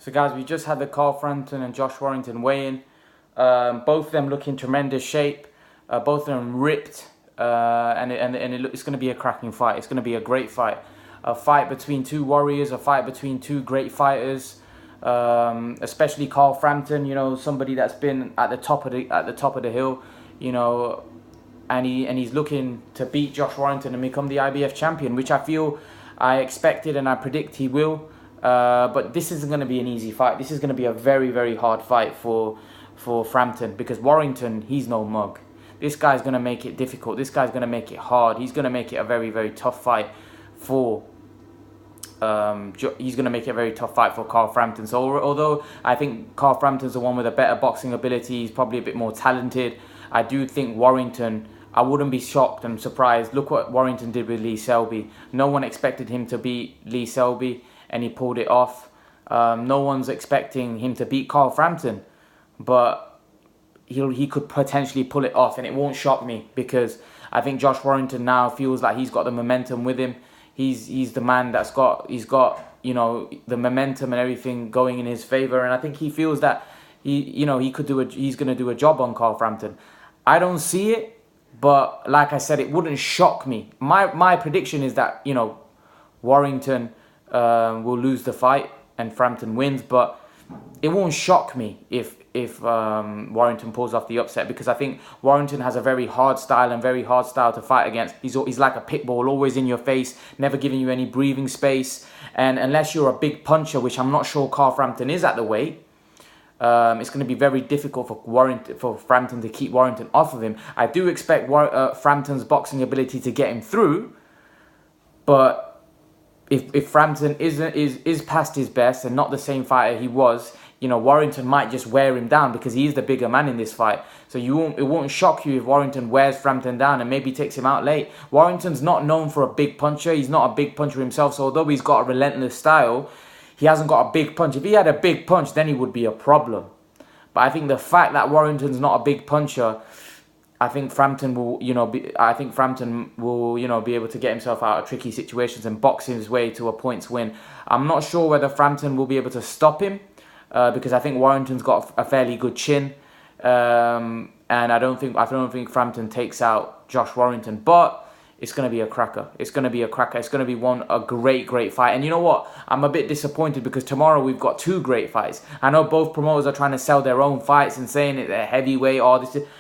So guys, we just had the Carl Frampton and Josh Warrington weigh-in. Both of them look in tremendous shape. Both of them ripped. It's going to be a cracking fight. It's going to be a great fight. A fight between two warriors. A fight between two great fighters. Especially Carl Frampton, you know, somebody that's been at the top of the hill, you know, and he's looking to beat Josh Warrington and become the IBF champion, which I expected and I predict he will. But this isn't going to be an easy fight. This is going to be a very, very hard fight for Frampton, because Warrington, he's no mug. This guy's going to make it difficult. This guy's going to make it hard. He's going to make it a very, very tough fight for he's going to make it a very tough fight for Carl Frampton. So although I think Carl Frampton's the one with a better boxing ability, he's probably a bit more talented, I do think Warrington, I wouldn't be shocked and surprised. Look what Warrington did with Lee Selby. No one expected him to beat Lee Selby, and he pulled it off. No one's expecting him to beat Carl Frampton, but he could potentially pull it off, and it won't shock me, because I think Josh Warrington now feels like he's got the momentum with him. He's the man he's got you know, the momentum and everything going in his favor, and I think he feels that he's going to do a job on Carl Frampton. I don't see it, but like I said, it wouldn't shock me. My prediction is that, you know, Warrington will lose the fight and Frampton wins, but it won't shock me if Warrington pulls off the upset, because I think Warrington has a very hard style to fight against. He's like a pit bull, always in your face, never giving you any breathing space. And unless you're a big puncher, which I'm not sure Carl Frampton is at the weight, it's going to be very difficult for Frampton to keep Warrington off of him. I do expect Frampton's boxing ability to get him through, but if Frampton is past his best and not the same fighter he was, you know, Warrington might just wear him down, because he is the bigger man in this fight. So it won't shock you if Warrington wears Frampton down and maybe takes him out late. Warrington's not known for a big puncher. He's not a big puncher himself. So although he's got a relentless style, he hasn't got a big punch. If he had a big punch, then he would be a problem. But I think the fact that Warrington's not a big puncher, I think Frampton will, you know, be able to get himself out of tricky situations and box his way to a points win. I'm not sure whether Frampton will be able to stop him, because I think Warrington's got a fairly good chin, and I don't think Frampton takes out Josh Warrington. But it's going to be a cracker. It's going to be a cracker. It's going to be a great fight. And you know what? I'm a bit disappointed, because tomorrow we've got two great fights. I know both promoters are trying to sell their own fights and saying it, they're heavyweight,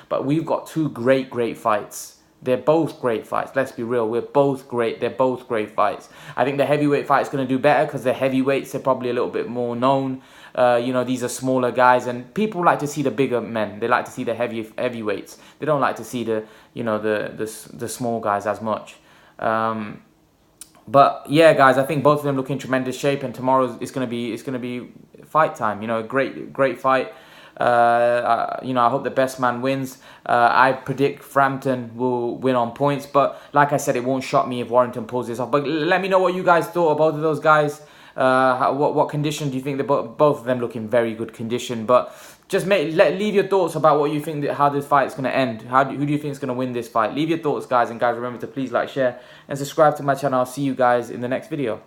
but we've got two great fights. They're both great fights. Let's be real. We're both great. They're both great fights. I think the heavyweight fight is going to do better, because the heavyweights are probably a little bit more known. You know, these are smaller guys, and people like to see the bigger men. They like to see the heavyweights. They don't like to see the small guys as much. But yeah, guys, I think both of them look in tremendous shape, and tomorrow it's going to be fight time. You know, a great fight. You know, I hope the best man wins. I predict Frampton will win on points, but like I said, it won't shock me if Warrington pulls this off. But let me know what you guys thought of both of those guys. What condition do you think? Both of them look in very good condition. But just leave your thoughts about what you think, how this fight is going to end. Who do you think is going to win this fight? Leave your thoughts, guys. And guys, remember to please like, share, and subscribe to my channel. I'll see you guys in the next video.